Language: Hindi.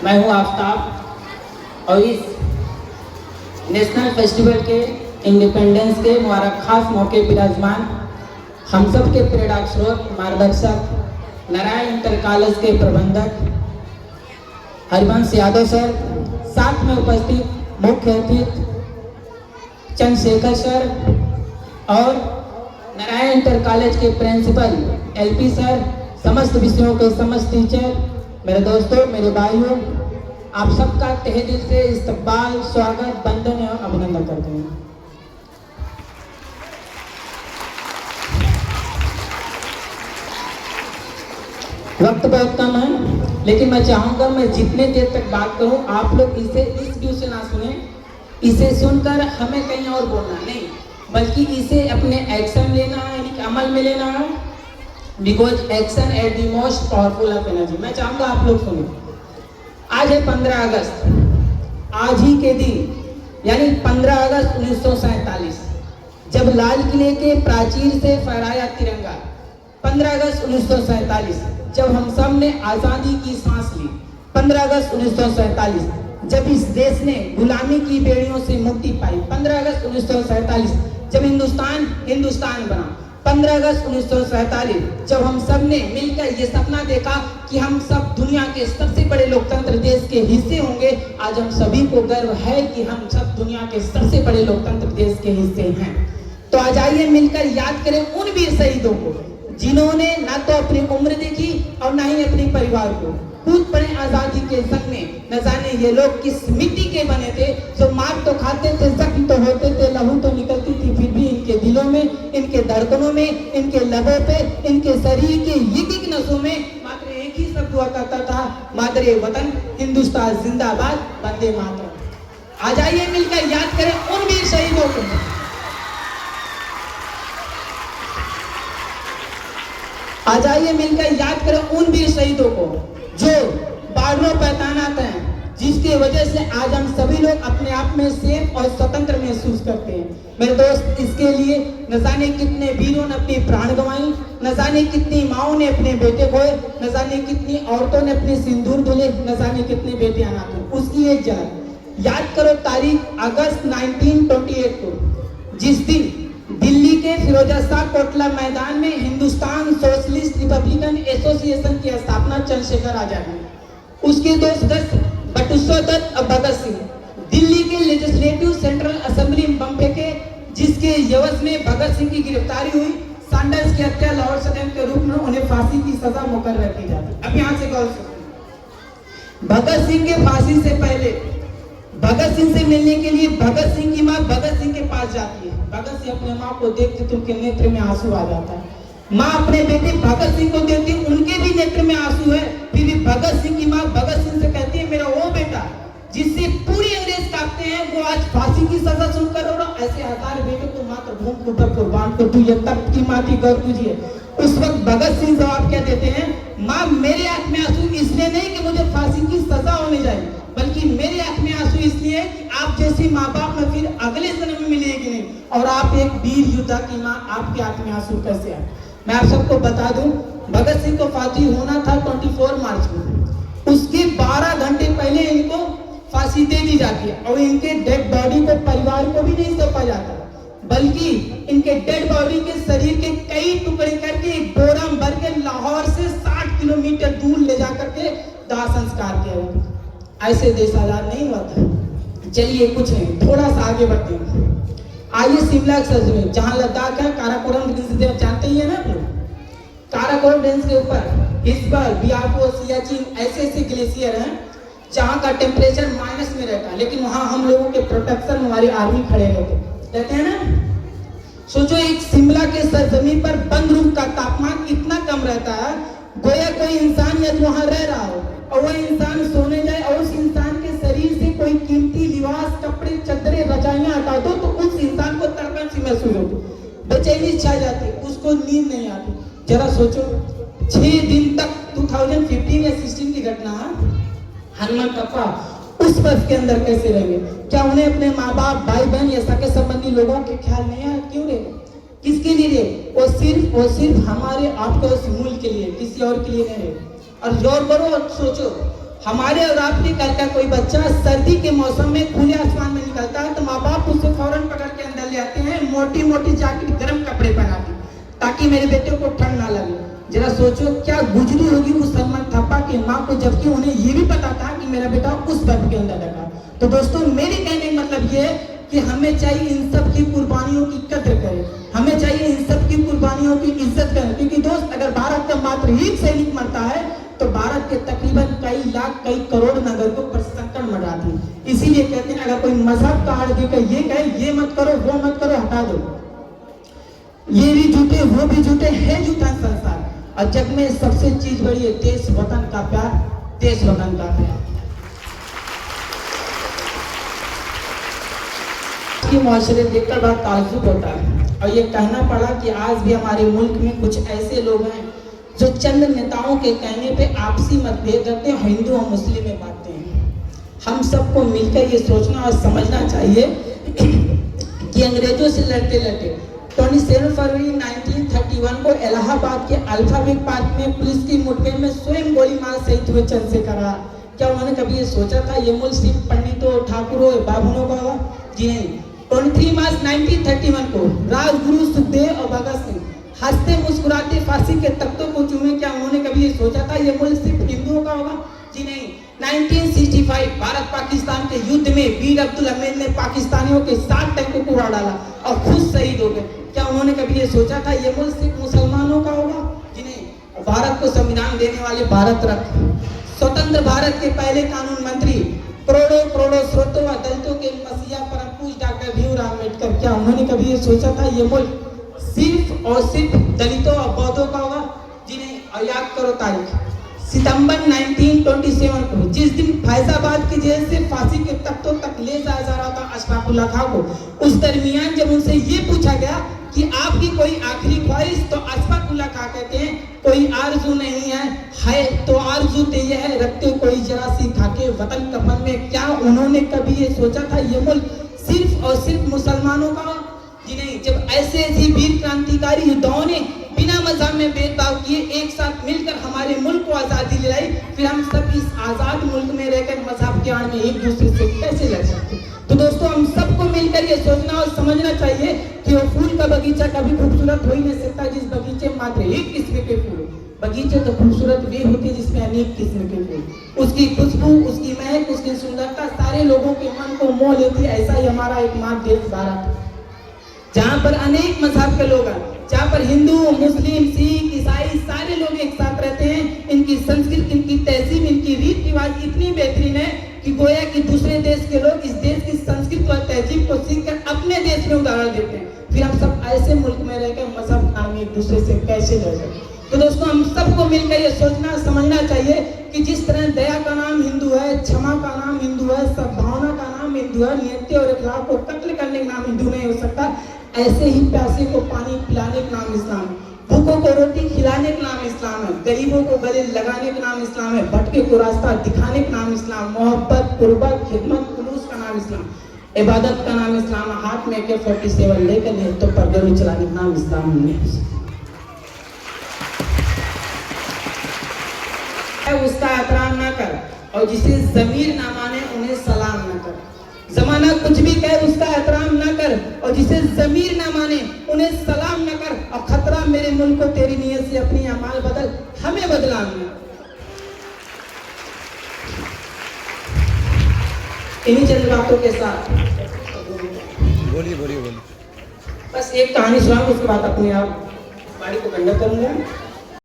मैं हूं आफ्ताब और इस नेशनल फेस्टिवल के इंडिपेंडेंस के मुबारक खास मौके विराजमान हम सब के प्रेरक स्रोत मार्गदर्शक नारायण इंटर कॉलेज के प्रबंधक हरिवंश यादव सर, साथ में उपस्थित मुख्य अतिथि चंद्रशेखर सर और नारायण इंटर कॉलेज के प्रिंसिपल एलपी सर, समस्त विषयों के समस्त टीचर, मेरे दोस्तों, मेरे भाइयों, आप सबका तहे दिल से इस्तकबाल, स्वागत, वंदन एवं अभिनंदन करते हैं। वक्त बहुत कम है, लेकिन मैं चाहूंगा मैं जितने देर तक बात करूं आप लोग इसे इस व्यू से ना सुने, इसे सुनकर हमें कहीं और बोलना नहीं, बल्कि इसे अपने एक्शन लेना है, यानी कि अमल में लेना है। Because action at the most powerful of energy. मैं चाहूंगा आप लोग सुने। आज है 15 अगस्त। आज ही के दिन यानी 15 अगस्त 1947 जब लाल किले के प्राचीर से फहराया तिरंगा, 15 अगस्त 1947 जब हम सब ने आजादी की सांस ली, 15 अगस्त 1947 जब इस देश ने गुलामी की बेड़ियों से मुक्ति पाई, 15 अगस्त 1947 जब हिंदुस्तान बना, 15 अगस्त 1947 जब हम सब ने मिलकर ये सपना देखा कि हम सब दुनिया के सबसे बड़े लोकतंत्र देश के हिस्से होंगे। आज हम सभी को गर्व है कि हम सब दुनिया के सबसे बड़े लोकतंत्र देश के हिस्से हैं। तो आज आइए मिलकर याद करें उन वीर शहीदों को जिन्होंने ना तो अपनी उम्र देखी और ना ही अपने परिवार को। कूद पड़े आजादी के संग में, न जाने ये लोग किस मिट्टी के बने थे, जो मार तो खाते थे, जख्म तो होते थे, लहू तो निकलती थी, फिर भी इनके दिलों में, इनके धड़कनों में, इनके लबों पे, इनके शरीर के एक नसों में मात्र एक ही शब्द हुआ करता था, मादरे वतन हिंदुस्तान जिंदाबाद, वंदे मातरम। आ जाइए मिलकर याद करें उन वीर शहीदों को। आ जाइए मिलकर याद करें उन वीर शहीदों को जो बारनों पर तैनात हैं, जिसकी वजह से आज हम सभी लोग अपने आप में सेफ और स्वतंत्र महसूस करते हैं। मेरे दोस्त, इसके लिए न जाने कितने वीरों ने अपनी प्राण गंवाई, न जाने कितनी माओं ने अपने बेटे खोए, न जाने कितनी औरतों ने अपने सिंदूर धुले, न जाने कितने बेटे अनाथ हुए। उसकी एक झलक याद करो तारीख अगस्त 1928 को, जिस दिन दिल्ली के फिरोजा शाह कोटला मैदान में हिंदुस्तान सोशलिस्ट रिपब्लिकन एसोसिएशन की स्थापना चंद्रशेखर आजाद ने, उसके दो सदस्य बटुश्वर दत्त और भगत सिंह दिल्ली के लेजिस्लेटिव सेंट्रल असेंबली में बम फेंके, जिसके यवस में भगत सिंह की गिरफ्तारी हुई। सैंडल्स की हत्या लाहौर सदन के रूप में उन्हें फांसी की सजा मुकर्रर की जाती। अब यहाँ से गौर से भगत सिंह के फांसी से पहले भगत सिंह से मिलने के लिए भगत सिंह की मां भगत सिंह के पास जाती है। भगत सिंह अपने मां को देखते तो उनके नेत्र में आंसू आ जाता है। मां अपने बेटे भगत सिंह को देखती, उनके भी नेत्र में आंसू है। फिर भी भगत सिंह की मां भगत सिंह से कहती है, मेरा वो बेटा जिससे पूरी अंग्रेज कांपते हैं, वो आज फांसी की सजा सुनकर रो रहा। ऐसे हजार बेटों को मातृभूमि पर कुर्बान कर तू ये तख्त की माटी कर तुझे। उस वक्त भगत सिंह जवाब क्या देते हैं, मां मेरे आंख में आंसू इसलिए नहीं कि मुझे फांसी की सजा होने जाए, बल्कि मेरे आंख में आंसू इसलिए कि आप जैसी माँ बाप में फिर अगले जन्म में मिलेगी नहीं, और आप एक वीर योद्धा की माँ, आपके आंख में आंसू कैसे आए। मैं आप सबको बता दूं, भगत सिंह को फांसी होना था 24 मार्च को, उसके 12 घंटे पहले इनको फांसी दे दी जाती है और इनके डेड बॉडी को परिवार को भी नहीं सौंपा जाता, बल्कि इनके डेड बॉडी के शरीर के कई टुकड़े करके एक बोरा में भर के लाहौर से 60 किलोमीटर दूर ले जा करके दाह संस्कार किया जाता। ऐसे देश आजाद नहीं हुआ था। चलिए कुछ नहीं, थोड़ा सा आगे बढ़ते हैं। आइए शिमला में, जहाँ लद्दाख है, काराकोरम रेंज जानते ही है ना आप लोग। काराकोरम रेंज के ऊपर इस बार बियाको, सियाचिन ऐसे ग्लेशियर हैं जहाँ का टेम्परेचर माइनस में रहता है, लेकिन वहाँ हम लोगों के प्रोटेक्शन हमारी आर्मी खड़े रहते हैं ना। सोचो एक शिमला के सरजमीन पर बंद रूम का तापमान इतना कम रहता है, गोया कोई इंसान यदि वहाँ रह रहा हो और वह इंसान सोने जाए और उस इंसान के शरीर से कोई कीमती लिबास, कपड़े, चद्दरें, रजाइयां हटा दो तो उस इंसान को तड़पन सी महसूस होती, बेचैनी छा जाती, उसको नींद नहीं आती। जरा सोचो 6 दिन तक 2015 या 16 की घटना हनुमान टप्पा उस बस के अंदर कैसे रहेंगे? क्या उन्हें अपने माँ बाप, भाई बहन या सगे संबंधी लोगों के ख्याल नहीं आया? क्यों रहे? किसके लिए रहे? वो सिर्फ हमारे आपके उस मूल के लिए, किसी और के लिए नहीं रहे। और जोर करो और सोचो, हमारे और आपके घर का कोई बच्चा सर्दी के मौसम में खुले आसमान में निकलता है तो माँ बाप उसको फौरन पकड़ के अंदर ले आते हैं, मोटी मोटी जैकेट, गर्म कपड़े पहनाते ताकि मेरे बेटे को ठंड ना लगे। जरा सोचो क्या गुजरी होगी उस सलमान थप्पा की माँ को, जबकि उन्हें ये भी पता था कि मेरा बेटा उस बर्फ के अंदर लगा। तो दोस्तों मेरे कहने का मतलब ये कि हमें चाहिए इन सब की कुर्बानियों की कद्र करें, हमें चाहिए इन सब की कुर्बानियों की इज्जत करें। क्योंकि दोस्त अगर भारत का मात्र एक सैनिक मरता है तो भारत के तकरीबन कई लाख कई करोड़ नागरिकों पर संकट मंडराती है। इसीलिए कहते हैं अगर कोई मजहब का आड़ देकर ये कहे ये मत करो वो मत करो, हटा दो, ये भी झूठे वो भी झूठे, है झूठा संसार। और जग में सबसे चीज बड़ी है देश वतन का प्यार, देश वतन का प्यार। की मुआशरे देखकर बड़ा ताज्जुब होता है और ये कहना पड़ा कि आज भी हमारे मुल्क में कुछ ऐसे लोग हैं जो चंद नेताओं के कहने पे आपसी मतभेद रखते हैं, हिंदू और मुस्लिम में बांटते हैं। हम सबको मिलकर ये सोचना और समझना चाहिए कि अंग्रेजों से लड़ते लड़ते 27 फरवरी 1931 को इलाहाबाद के अल्फाबेट पार्क में पुलिस की मुठभेड़ में स्वयं गोली मार शहीद हुए चंद्रशेखर। क्या उन्होंने कभी ये सोचा था ये मुल्क सिर्फ पंडितों, ठाकुरों, बाभनों का होगा? जी नहीं। 23 मार्च 1931 को राजगुरु सुखदेव और भगत सिंह हंसते मुस्कुराते फांसी के तख्तों को चूमे। क्या उन्होंने कभी ये सोचा था ये मुल्क सिर्फ हिंदुओं का होगा? जी नहीं। 1965 भारत पाकिस्तान के युद्ध में वीर अब्दुल हमीद ने पाकिस्तानियों के 7 टैंकों को उड़ा डाला और खुद शहीद हो गए। क्या उन्होंने कभी ये सोचा था ये मुल्क सिर्फ मुसलमानों का होगा? जी नहीं। भारत को संविधान देने वाले भारत रत्न, स्वतंत्र भारत के पहले कानून मंत्री, करोड़ों स्रोतों व दलितों के मसीहा परम पूज्य डॉक्टर भीमराव अम्बेडकर, क्या उन्होंने कभी ये सोचा था ये मुल्क सिर्फ और सिर्फ दलितों और बौद्धों का होगा? जी नहीं। और याद करो तारीख, सितंबर 1927 को जिस दिन फैजाबाद की जेल से फांसी के तख्तों तक ले जाया जा रहा था अशफाकुल्लाह खां को, उस दरमियान जब उनसे ये पूछा गया कि आपकी कोई आखिरी ख्वाहिश, तो अशफाकुल्लाह खां कहते हैं कोई आरजू नहीं है तो आरजू तो ये है रखते कोई जरा सी खाके वतन कफन में। क्या उन्होंने कभी ये सोचा था ये मुल्क सिर्फ और सिर्फ मुसलमानों का? जी नहीं। जब ऐसे ऐसी वीर क्रांतिकारी योद्धाओं ने बिना मजहब में भेदभाव किए एक साथ मिलकर हमारे मुल्क को आजादी दिलाई, फिर हम सब इस आजाद मुल्क में रहकर मजहब के आड़ में एक दूसरे से कैसे लड़ सकते? तो दोस्तों हम सबको मिलकर ये सोचना और समझना चाहिए कि वो फूल का बगीचा कभी खूबसूरत हो ही नहीं सकता जिस बगीचे में मात्र एक किस्म के फूल। बगीचे तो खूबसूरत वे होते जिसमें अनेक किस्म के फूल, उसकी खुशबू, उसकी महक, उसकी सुंदरता सारे लोगों के मन को मोह लेती। ऐसा ही हमारा एकमात्र देश भारत, जहाँ पर अनेक मजहब के लोग हैं, जहाँ पर हिंदू, मुस्लिम, सिख, ईसाई सारे लोग एक साथ रहते हैं। इनकी संस्कृति, इनकी तहजीब, इनकी रीत रिवाज इतनी बेहतरीन है कि गोया कि दूसरे देश के लोग इस देश की संस्कृति और तहजीब को सीखकर अपने देश में उदाहरण देते हैं। फिर हम सब ऐसे मुल्क में रहकर मजहब नाम एक दूसरे से कैसे लड़ सकते? तो दोस्तों हम सबको मिलकर ये सोचना समझना चाहिए कि जिस तरह दया का नाम हिंदू है, क्षमा का नाम हिंदू है, सद्भावना का नाम हिंदू है, नियति और इखलाक को कत्ल करने का नाम हिंदू नहीं हो सकता, ऐसे ही प्यासे को पानी पिलाने का नाम इस्लाम है, भूखों को रोटी खिलाने का नाम इस्लाम है, गरीबों को गले लगाने का नाम इस्लाम है, भटके को रास्ता दिखाने का नाम इस्लाम, मोहब्बत, कुर्बत, खिदमत, खुलूस का नाम इस्लाम, इबादत का नाम इस्लाम, हाथ में AK-47 लेकर नेत्रों पर गोली चलाने का नाम इस्लाम नहीं। उसका एहतराम ना कर और जिसे ज़मीर ना माने उन्हें सलाम ना कर। जमाना कुछ भी कहे उसका एहतराम ना कर और जिसे ज़मीर ना माने उन्हें सलाम ना कर। और खतरा मेरे मुल्क को तेरी नीयत से अपनी अमाल बदल, हमें बदलाना। इन्हीं चंद बातों के साथ बोलिए बस एक कहानी सुनाऊंगा, उसके बाद अपने आप गाड़ी को कंडक्ट करूंगा।